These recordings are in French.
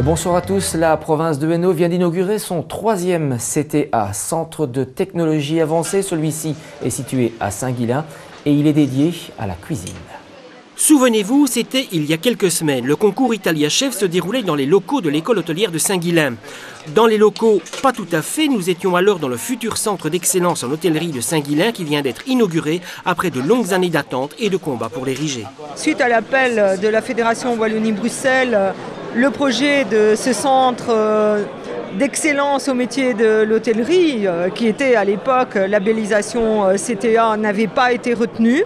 Bonsoir à tous. La province de Hainaut vient d'inaugurer son 3e CTA, Centre de technologie avancée. Celui-ci est situé à Saint-Guilain et il est dédié à la cuisine. Souvenez-vous, c'était il y a quelques semaines. Le concours Italia Chef se déroulait dans les locaux de l'école hôtelière de Saint-Guilain. Dans les locaux, pas tout à fait, nous étions alors dans le futur centre d'excellence en hôtellerie de Saint-Guilain qui vient d'être inauguré après de longues années d'attente et de combats pour l'ériger. Suite à l'appel de la Fédération Wallonie-Bruxelles, le projet de ce centre d'excellence au métier de l'hôtellerie, qui était à l'époque labellisation CTA, n'avait pas été retenu.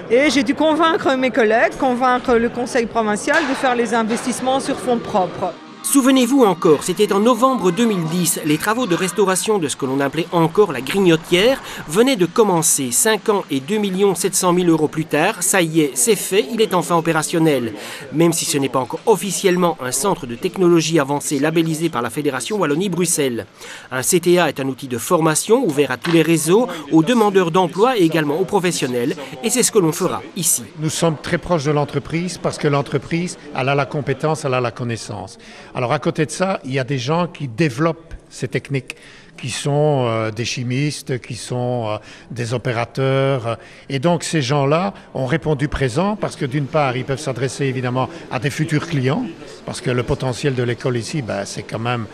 Et j'ai dû convaincre mes collègues, convaincre le conseil provincial de faire les investissements sur fonds propres. Souvenez-vous encore, c'était en novembre 2010. Les travaux de restauration de ce que l'on appelait encore la grignotière venaient de commencer. 5 ans et 2 700 000 € plus tard, ça y est, c'est fait, il est enfin opérationnel. Même si ce n'est pas encore officiellement un centre de technologie avancée labellisé par la Fédération Wallonie-Bruxelles. Un CTA est un outil de formation ouvert à tous les réseaux, aux demandeurs d'emploi et également aux professionnels. Et c'est ce que l'on fera ici. Nous sommes très proches de l'entreprise parce que l'entreprise, elle a la compétence, elle a la connaissance. Alors à côté de ça, il y a des gens qui développent ces techniques, qui sont des chimistes, qui sont des opérateurs. Et donc ces gens-là ont répondu présent parce que d'une part, ils peuvent s'adresser évidemment à des futurs clients, parce que le potentiel de l'école ici, c'est quand même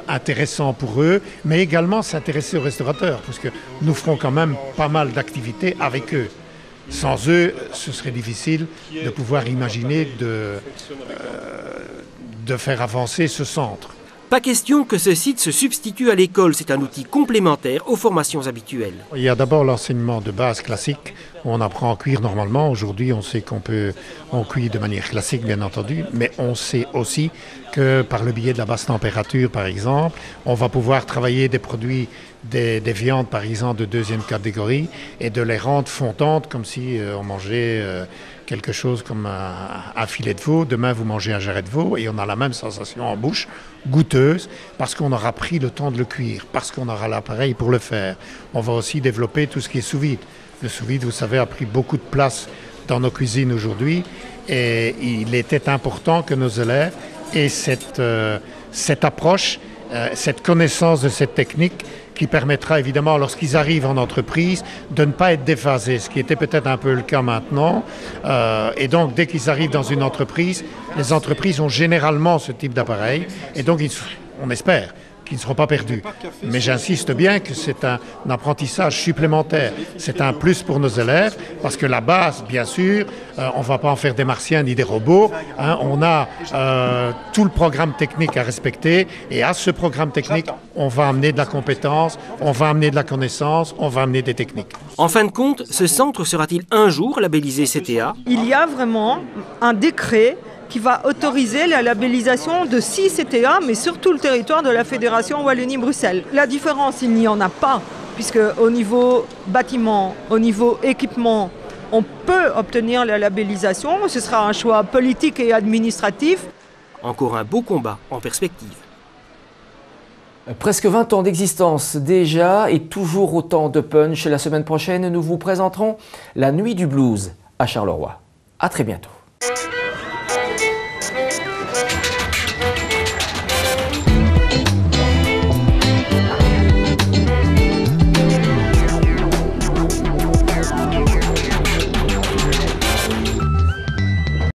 intéressant pour eux, mais également s'intéresser aux restaurateurs, parce que nous ferons quand même pas mal d'activités avec eux. Sans eux, ce serait difficile de pouvoir imaginer de faire avancer ce centre. Pas question que ce site se substitue à l'école, c'est un outil complémentaire aux formations habituelles. Il y a d'abord l'enseignement de base classique, où on apprend à cuire normalement. Aujourd'hui, on sait on cuit de manière classique, bien entendu, mais on sait aussi que par le biais de la basse température, par exemple, on va pouvoir travailler des produits, des viandes, par exemple, de 2e catégorie, et de les rendre fondantes, comme si on mangeait quelque chose comme un filet de veau. Demain, vous mangez un jarret de veau, et on a la même sensation en bouche, goûteuse, parce qu'on aura pris le temps de le cuire, parce qu'on aura l'appareil pour le faire. On va aussi développer tout ce qui est sous-vide. Le sous-vide, vous savez, a pris beaucoup de place dans nos cuisines aujourd'hui, et il était important que nos élèves aient cette approche, cette connaissance de cette technique qui permettra évidemment, lorsqu'ils arrivent en entreprise, de ne pas être déphasés, ce qui était peut-être un peu le cas maintenant. Et donc, dès qu'ils arrivent dans une entreprise, les entreprises ont généralement ce type d'appareil, et donc on espère qu'ils ne seront pas perdus. Mais j'insiste bien que c'est un apprentissage supplémentaire. C'est un plus pour nos élèves, parce que la base, bien sûr, on ne va pas en faire des martiens ni des robots. On a tout le programme technique à respecter, et à ce programme technique, on va amener de la compétence, on va amener de la connaissance, on va amener des techniques. En fin de compte, ce centre sera-t-il un jour labellisé CTA? Il y a vraiment un décret qui va autoriser la labellisation de 6 CTA, mais sur tout le territoire de la Fédération Wallonie-Bruxelles. La différence, il n'y en a pas, puisque au niveau bâtiment, au niveau équipement, on peut obtenir la labellisation. Ce sera un choix politique et administratif. Encore un beau combat en perspective. Presque 20 ans d'existence déjà et toujours autant de punch. La semaine prochaine, nous vous présenterons la Nuit du Blues à Charleroi. À très bientôt.